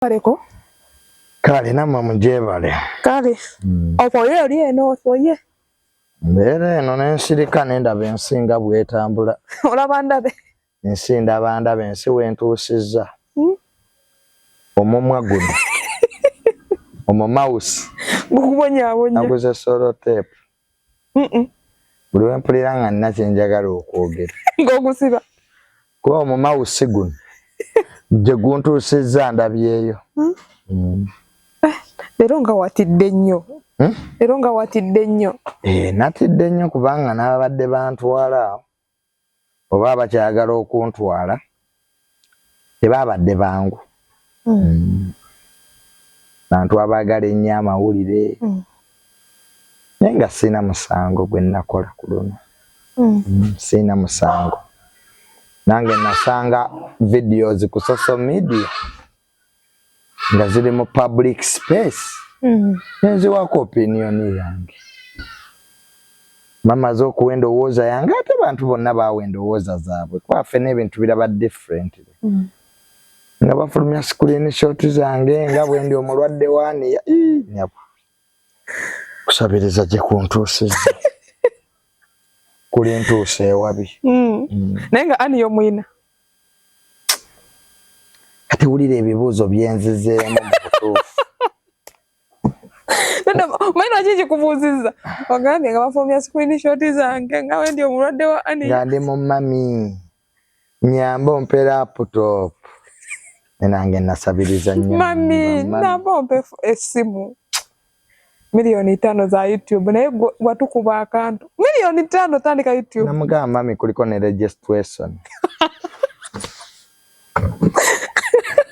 Pareko? Kale nama mujebale. Kale. Opoye oli eno opoye. Mbere no nensirika nenda bensinga bwetambula. Olabanda be. Nsinda banda bensi wentusiza. Omumwa guno. Omo mouse. Gukubonya abonya. Naguze solo tape. Buli wempulira nga nnakinjagala okwogera. Ngogusiba. Kuba omo mouse guno. Je guntusiza ndabyeyo. Leronga watidde nnyo. Leronga watidde nnyo. Natidde nnyo kubanga n'abadde bantwala oba bakyagala okuntwala tebabadde bangu. Bantu abagala ennyo amawulire. Naye nga sina musango gwe nakola ku luno. Sina musango. Nange nasanga videos ku social media nga ziri mu public space. Nziwako opinion yange. Mama zo kuwenda owoza yange ate bantu bonna bawenda owoza zaabwe. Kwaffe n'ebintu biraba differently. Nga bafulumya screenshot zange nga bwendi omulwadde wani nyabo. Kusabiriza gye kuntuusiza. Kuli ntuuse ewabi. Naye nga ani y'omwina? Kati wulira ebibuuzo byenzizeemu mu butuufu. Maina kiki kubuuziza? Ogambye nga bafulumya screenshot zange nga wendi omulwadde wa ani? Nga ndi mu mami. Nyamba ompe laptop. Nange nasabiriza nnyo. Mami, namba ompe essimu. Milioni 5 za YouTube naye watukuba akantu. Milioni 5 tandika YouTube. Namugamba mami kuliko ne registration.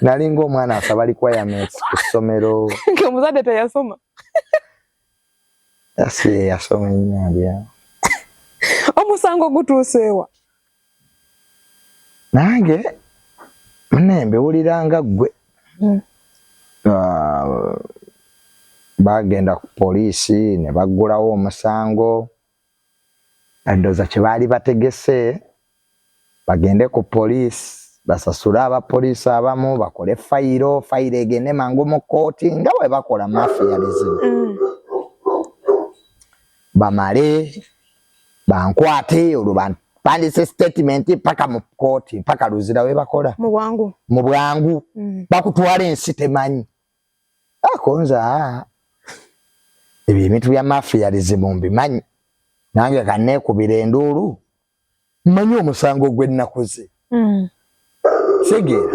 Nalinga omwana asaba requirements ku ssomero. Omuzadde teyasoma. Asi yasoma nnyo. Omusango gutuuseewa. Nange mnembe wuliranga gwe. Bagenda ku poliisi ne baggulawo omusango. Ndoza kye baali bategese bagende ku poliisi basasule abapoliisi abamu bakole fayiro egende mangu mu kooti nga bwe bakola mafialism. Bamale bankwate olwo bandise statement paka mu kooti paka luzira we bakola mu bwangu bakutwala ensi temanyi akonza ebyo ebintu bya mafialism mbimanyi nange kanneekubira enduulu mmanyi omusango gwe nakoze. Segera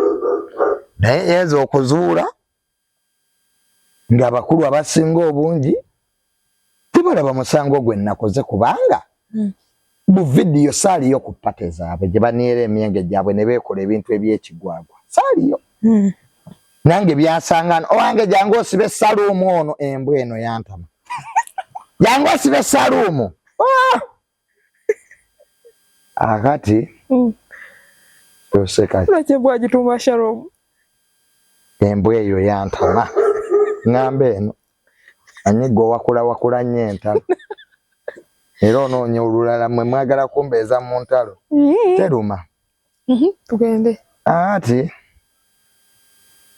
naye yeza okuzuula nga abakulu abasinga obungi tebalaba musango gwe nakoze kubanga mu video saaliyo ku pate zaabwe gye baniira emyenge gyabwe ne beekola ebintu eby'ekigwagwa saaliyo. Nange byasangana owange jangu osibe saluumu ono embwa eno yantama. Jangu osibe saluumu. Akati oseka lwaki embwa gituuma Shalom? Embwa eyo yantama. Ng'ambe eno anyigo wakula nnyo entalo. Era onoonya olulala mwe mwagala kumbeeza mu ntalo. Teruma. Tugende. Ati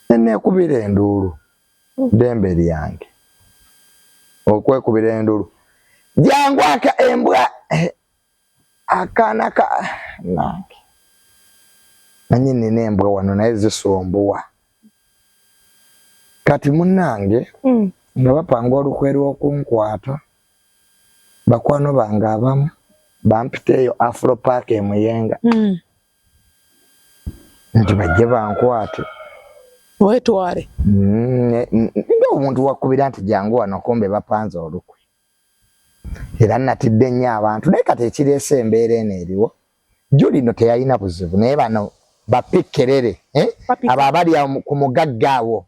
neekubira enduulu ddembe lyange. Okwekubira enduulu. Jangu embwa akaana nange. Nanyi nina embwa wano naye zisumbuwa. Kati munnange nga bapanga olukwe lw'okunkwata bakwano bange abamu bampiteeyo Afro Park e Muyenga. Nti bajje bankwate. Wetwale. Nga omuntu wakubira nti jangu wano kumbe bapanze olukwe. Era natidde nnyo abantu naye kati ekireese embeera eno eriwo. Julino teyalina buzibu naye bano bapikkerere. Abo abali ku mugagga awo.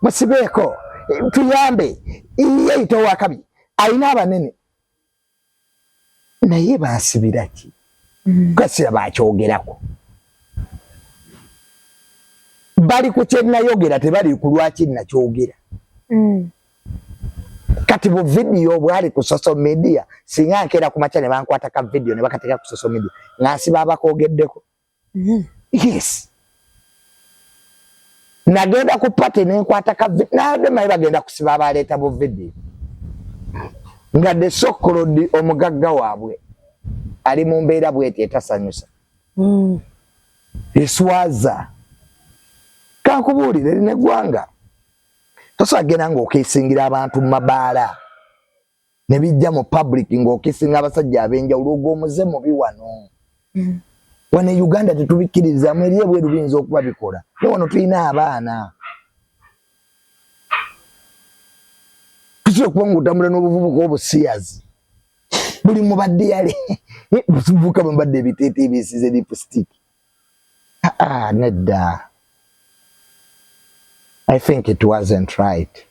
Musibeeko tuyambe yeeyita owakabi alina abanene naye bansibira ki kasira bakyogerako bali ku kyenayogera tebali ku lwaki nakyogera. Kati bu video bwali ku social media singa nkera ku macha ne bankwata ka video ne bakateka ku social media ngansi baba kogeddeko. Yes. nagenda ku party nenkwata ka nade mai bagenda kusiba abaleta bo video nga de sokolodi omugagga waabwe ali mu mbeera bwete etasanyusa eswaza kankubulire ne gwanga tosagenda ng'okisingira abantu mu mabaala ne bijja mu public ng'okisinga abasajja ab'enjawulo ogw'omuze mubi wano wano e Uganda tetubikkirizaamu eri ebweru biyinza okuba bikola ne wano tulina abaana tusobola okuba ng'otambula n'obuvubuka obusiyazi buli mubadde yale buvubuka bambadde ebiteeteeyi ebisiize lipstick nedda I think it wasn't right.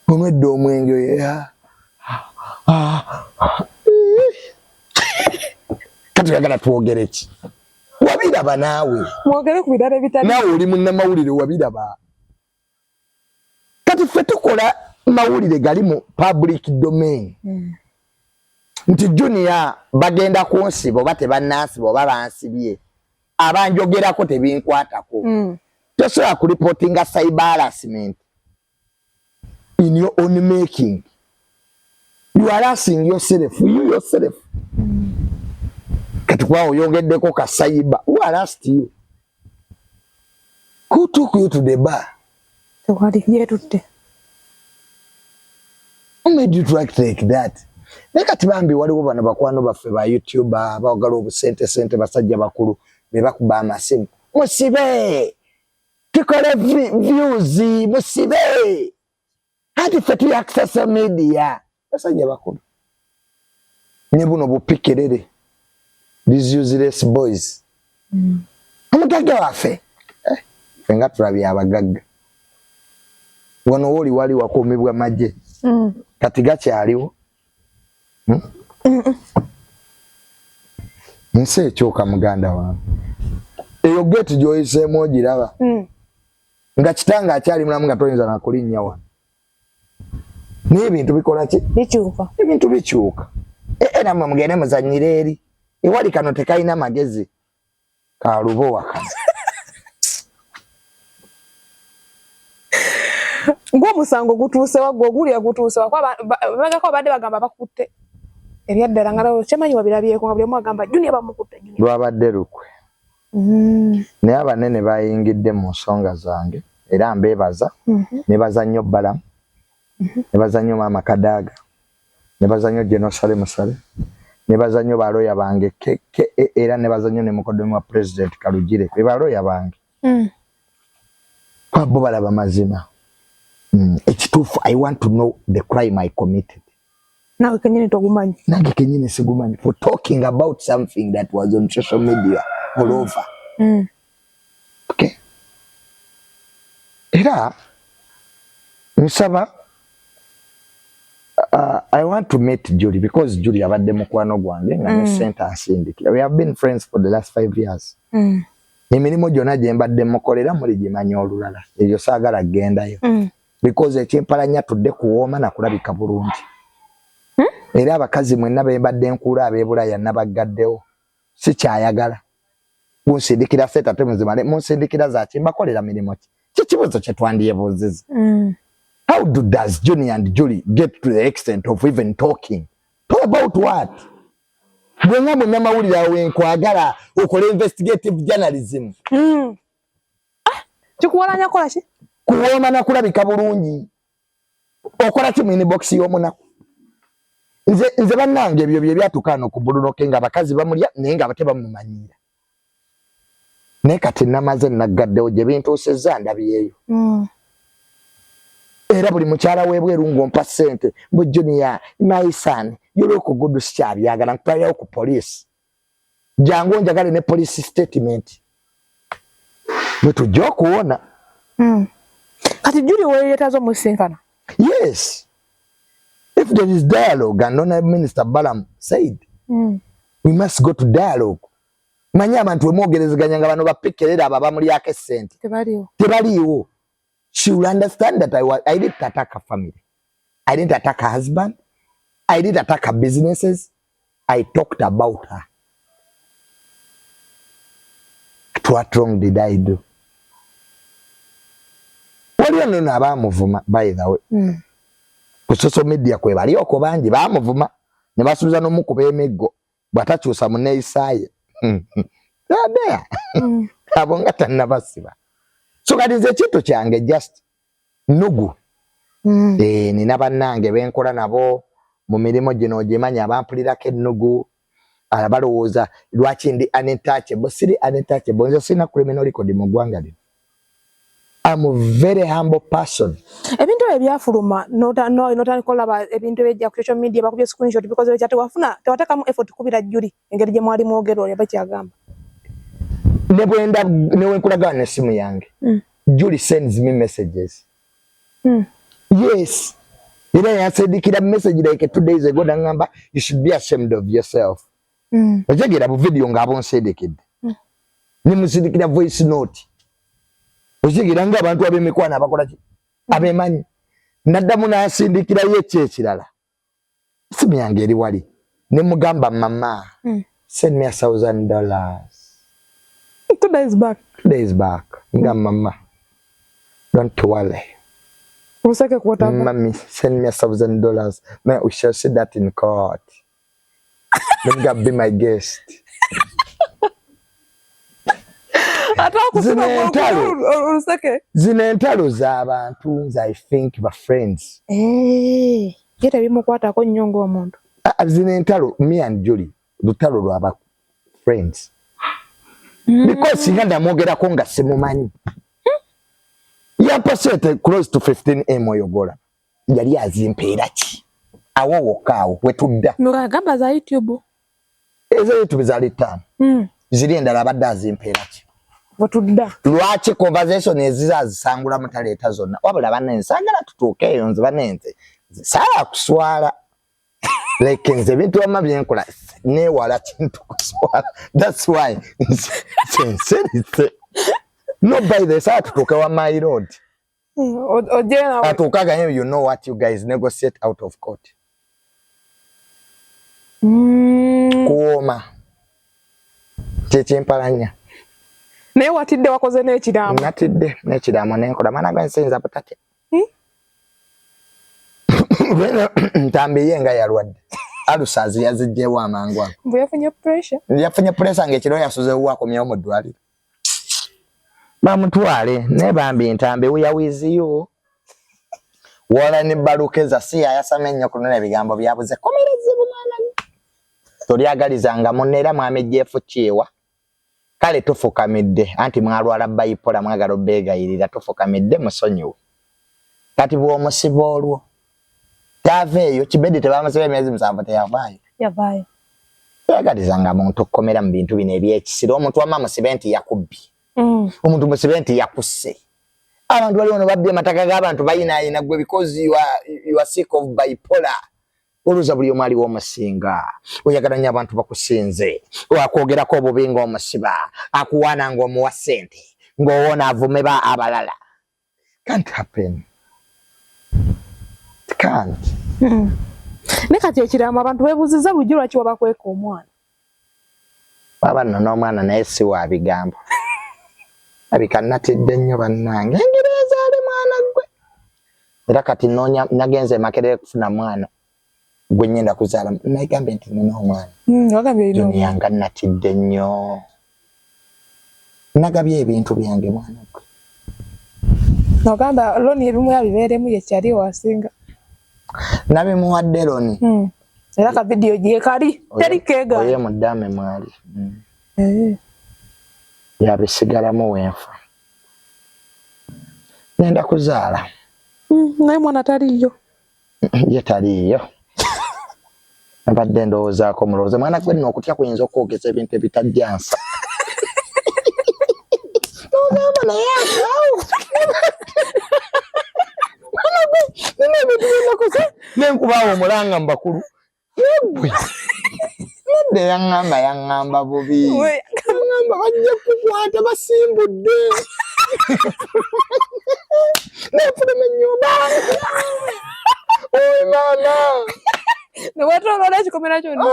Omwedde omwenge kati yagala twogere ki? Wabiraba naawe. Mwogere ku bidala ebitali. Naawe oli munnamawulire wabiraba. Kati ffe tukola mawulire gali mu public domain. Nti Junior bagenda kunsiba oba tebannansiba oba bansibye. Abanjogerako tebinkwatako. Tosobola kureportinga cyber harassment in your own making. You are harassing yourself. You yourself. Kati kwa oyongeddeko ka cyber. Who harassed you? Who took you to the bar? Who made you to act like that? Nekati bambi waliwo bano bakwano baffe ba YouTube abagala obusente basajja bakulu be bakuba amasimu. Musibe! Tukole views musibe hati fetu ya access media basajja bakulu ne buno bupikerere these useless boys amugagga waffe fenga tulabye abagagga wano woli wali wakomebwa maje kati gakyaliwo nse ekyoka muganda wange eyo gate joyisemu ogiraba nga kitanga akyali mulamu nga toyinza nakulinnya wano n'ebintu bikola ki bikyuka ebintu bikyuka namwe mugende muzanyire eri ewali kano tekalina magezi kalubo wakano ng'omusango gutuuse wagwo ogulya gutuuse bagako badde bagamba bakutte ebyaddala nga kyemanyi wabirabyeko nga buli omu agamba Junior bamukutte lwabadde lukwe naye abanene bayingidde mu nsonga zange era mbeebaza nebaza nnyo Balamu nebaza nnyo Maama Kadaaga nebaza nnyo Genosale Musale nebaza nnyo baloya bange era nebaza nnyo ne mukoddomi wa President Kalugire be baloya bange kwabo balaba mazima ekituufu I want to know the crime I committed. Nawe kenyini togumanyi. Nange kenyini sigumanyi for talking about something that was on social media all over. Okay. Era nsaba I want to meet Julie because Julie abadde mukwano gwange nga ne sentence indikira. We have been friends for the last 5 years. Emirimu gyonna gye mbadde mukolera muli gimanyi olulala. Ebyo saagala gendayo. Because ekyempalanya tudde kuwooma na kulabika bulungi. Era abakazi mwenna be mbadde nkuula ab'ebulaya nabagaddewo. Si kyayagala. Munsindikira seta temuzimale munsindikira zaki mbakolera mirimo ki. Kikibuzo kye twandyebuuziza. How does Junior and Julie get to the extent of even talking? Talk about what? Gwenga munnamawulire awe nkwagala okole investigative journalism. Kikuwalanya kola ki? Kuwooma na kulabika bulungi. Okola ki mu inbox y'omunaku? Nze bannange ebyo bye byatukaana okubulunoke nga abakazi bamulya naye nga bate bamumanyira. Naye kati namaze nagaddewo gye bintuusizza ndabyeyo. Era buli mukyala w'ebweru ng'ompa ssente mbu Junior my son you look good sikyabyagala nkutwalirawo ku police. Jangu njagale ne police statement. Bwe tujja okuwona. Kati Julie weeyetazo musinkana? Yes. If there is dialogue, and Honorable Minister Balamu said, we must go to dialogue. Manyi abantu bemwogerezeganya nga bano bapikirira abo abamulyako essente. Tebaliiwo. She will understand that I didn't attack her family. I didn't attack her husband. I didn't attack her businesses. I talked about her. What wrong did I do? waliyo nno abamuvuma by the way ku social media kwe bali oko bangi bamuvuma ne basubiza n'omukuba emiggo bwatakyusa mu neeyisaye yadea abo nga tannabasiba so kati nze ekintu kyange just nugu nina bannange benkola nabo mu mirimu gino ogimanya abampulirako ennugu balowooza lwaki ndi untouchable siri untouchable nze sirina criminal record mu ggwanga lino. I'm a very humble person. Ebintu ebyafuluma notanikola ebintu ebijja ku social media bakubye screenshot because wekyate wafuna tewatekamu effort kubira Juli engeri gye mwali mwogero yaba kyagamba ne bwenda ne wenkulagana n'essimu yange Juli sends me messages yes era yansindikira message like 2 days ago nangamba you should be ashamed of yourself ojagira bu video ngabo nsindikidde ni musindikira voice note ojagira nga abantu abemikwana abakola ki abemanyi naddamu nasindikira yekirala simu yange eri wali ne mugamba mama send me $1,000 2 days back nga mama don't worry Usake kuota mommy send me $1,000 man we shall see that in court let me be my guest zine entalo z'abantu I think ba friends yete bimukwatako nnyo ng'omuntu zine entalo me and Julie lutalo lw'aba friends because singa ndamwogerako nga simumanyi yampasete close to 15M oyogola yali azimpeera ki awo wokaawo wetudda nogamba za YouTube ezo YouTube zali 5 ziri endala abadde azimpeera ki wetudda lwaki conversation ezizazisangula mutaleeta zonna wabula banenze sagala tutuuke eyo nze banenze saala kuswala like nze bintu wama byenkola newala kintu kuswala that's why sincerity no by the side tutuuke wa my road ojena atuukaga you know what you guys negotiate out of court kuoma chechimpalanya naye watidde wakoze n'ekiraamo natidde n'ekiraamo nenkola maana gwensinza butate ntambi yenga yalwadde alusazi yazijjewo amangu ago mbu yafunye pressure ng'ekiro yasuzewo akomyewo mu ddwaliro bamutwale ne bambi ntambi wiyawiziyo wala ne balukeza si yasama ennyo kunona ebigambo byabuze komerezibu mwana tolyagalizanga munne era mwami Jeff Kyewa kale tufukamidde anti mwalwala bipolar mwagala obbeegayirira tufukamidde musonyiwe kati bw'omusiba olwo taveeyo kibedde tebamusiba emyezi 7 yavaayo yagalizanga muntu okukomera mu bintu bino ebyekisiro omuntu wamma musibe nti yakubbi omuntu musibe nti yakusse abantu bali ono babbye amataka g'abantu bayinaayina gwe because you are sick of bipolar oluza buli omu aliwo omusinga oyagala nnyo abantu bakusinze wakwogerako obubi ng'omusiba akuwaana ng'omuwa ssente ng'owoona avume ba abalala can't happen it can't ne kati ekiraamo abantu beebuuziza bulijjo lwaki wabakweka omwana baba nno n'omwana naye si wa bigambo abikannatidde nnyo bannange engereza ali mwana gwe era kati nagenze Makerere kufuna mwana gwe nyenda kuzaala nayigambe nti nina omwana yanga natidde nnyo nagabye ebintu byange mwana gwe nogamba loni ebimu yabibeeremu yekyali wasinga nabimuwadde loni era ka video gye kali teri keega oye muddame mwali yabisigalamu wenfa nenda kuzaala naye mwana taliyo ye taliyo abadde ndowoozaako mulowooza mwana gwe nno okutya kuyinza okwogeza ebintu ebitajjansa nogamba naye akaawo mwana gwe nina ebintu byenakoze nenkubaawo omulanga mu bakulu yegwe nedde yaŋŋamba bubi yaŋŋamba bajja kukwata basimbudde nefuluma ennyumba oy maama newetolola ekikomera kyonna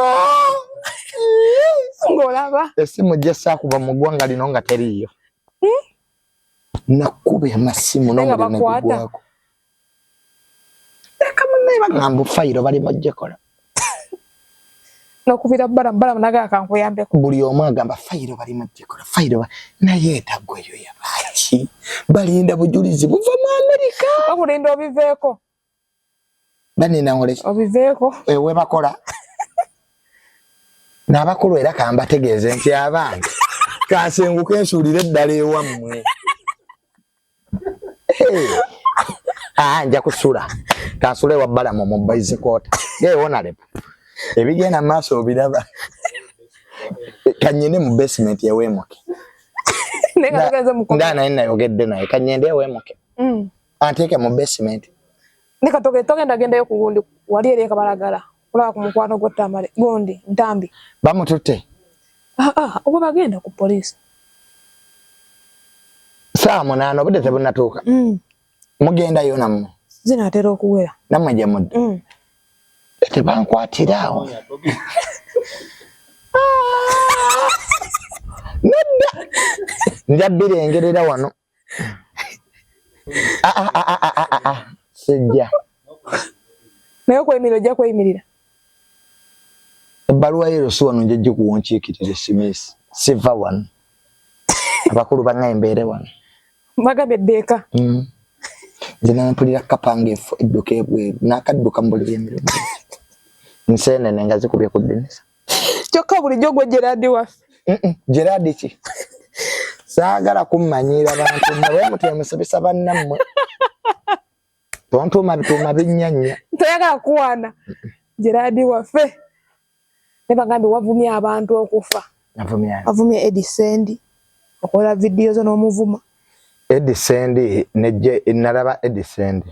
ng'olaba essimu gye saakuba mu ggwanga lino nga teriiyo nakube amasimu n'omuliro negugwako kamunne bagamba fayiro bali mujjekola nokubira barabara naga akankuyambeko buli omu agamba fayiro bali mujjekola fayiro naye etagweyo yabaki balinda bujulizi buva mu Amerika bakulinda obiveeko banina ngole obiveeko ewe bakola n'abakulu era kambategeeze nti abantu kasenguka ensuulire eddala ewammwe nja kusula kansule wabbala mu mobile court yeewona lepo ebigenda maaso obiraba kanyene mu basement yeweemuke ndana nayogedde naye kanyende yeweemuke anteeke mu basement nikatoke togenda gendayo ku gundi wali eri kabalagala kulaba ku mukwano gw'ettamale gundi ntambi bamututte oba bagenda ku poliisi saa 8 obudde tebunatuuka mugendayo nammwe zinaatera okuwera nammwe gye mudde tebankwatirawo nedda nja birengerera wano sijja naye okweyimirira ojja kweyimirira ebbaluwa yerosi wano nja gikuwonkiikirira simisi siva wano abakulu bannaye mbeere wano bagambye eddeeka nze nampulira kapangeefu edduka ebweru n'akadduka mbulira emirimu nseenene nga zikubye ku ddinisa kyokka bulijjo gwe Gerard waffe Gerard ki saagala kummanyiira bantu nawe mutemusabisa bannammwe tontuuma bituuma binnyanya toyagala kuwaana Gerard waffe ne bagambye wavumye abantu okufa avumye Edisend okola vidiyo zo n'omuvuma Edisend nejje nalaba Edisend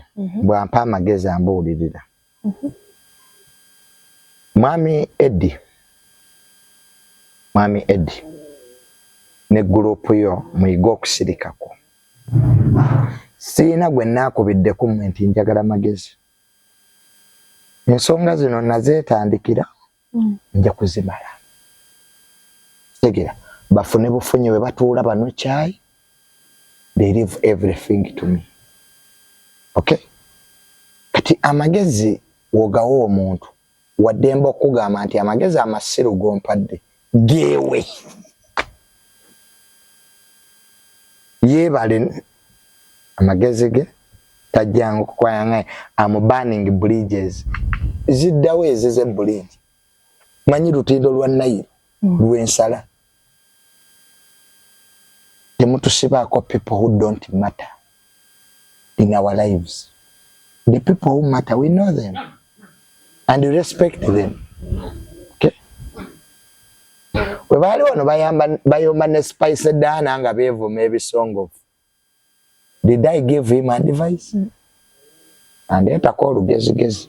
bwampa amagezi ambuulirira Mwami Eddie ne gurupu yo muyiga okusirikako siina gwe naakubidde ku mmwe nti njagala magezi ensonga zino nazeetandikira nja kuzimala tegera bafune bufunye we batuula bano chai they leave everything to me okay kati amagezi wogawo omuntu waddemba okugamba nti amagezi amasiru gompadde gewe yebale amagezi ge tajjangu kwayanga am burning bridges ziddawo ezeze bridge manyi lutindo lwa Nile lwensala temutusibaako people who don't matter in our lives. The people who matter, we know them and we respect them. Okay? We bali wano bayomba ne Spice Dana nga bevume ebisongo. Did I give him advice? And etako olugezigezi.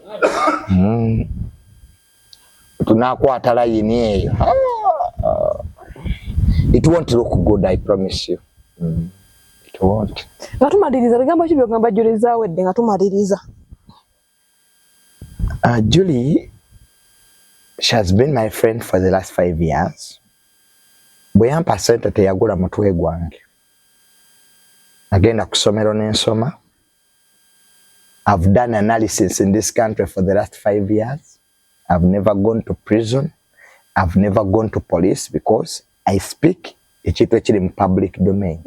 Tunakwata layini eyo. It won't look good, I promise you. It won't. Ngatumaliriza bigambo kibyo ngamba Julie zawedde ngatumaliriza. Julie, she has been my friend for the last 5 years. Bweyampa sente teyagula mutwe gwange. Agenda kusomero n'ensoma. I've done analysis in this country for the last 5 years. I've never gone to prison. I've never gone to police because I speak ekintu ekiri mu public domain.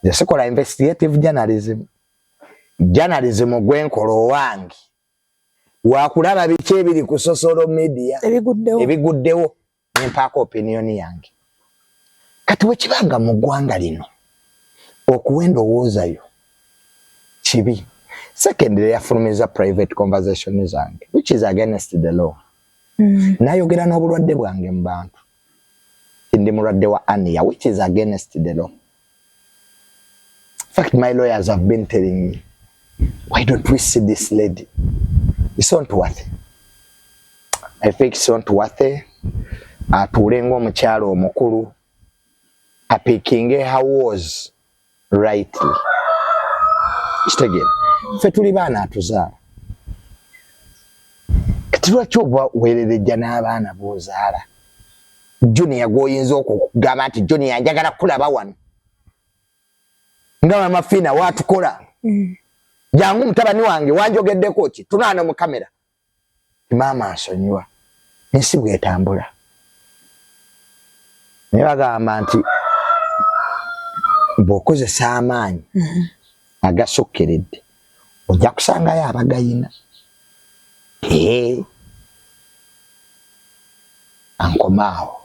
Nsekola investigative journalism. Journalism gwenkola owange. Wakulaba biki ebiri ku social media. Ebiguddewo. Nempaako opinion yange. Kati wekibanga mu ggwanga lino okuwenda owoozayo kibi. Secondly, yafulumiza private conversation zange, which is against the law. Nayogera n'obulwadde bwange mu bantu. Ndi mulwadde wa ania, which is against the law. In fact, my lawyers have been telling me, why don't we see this lady? It's not worth it. I think it's not worth it. Atulengo omukyalo omukulu apikinge how was rightly. Kitegere. Ffe tuli baana atuzaala. Kati lwaki oba weererejja n'abaana b'ozaala? Junior gwoyinza okugamba nti Junior njagala kulaba wano. nga mafina watukola jangu mutabani wange wanjogeddeko ki tunaana mu kamera mama asonyiwa ensi bwetambula naye bagamba nti bw'okozesa amaanyi agasokkeredde ojja kusangayo abagayina ankomaawo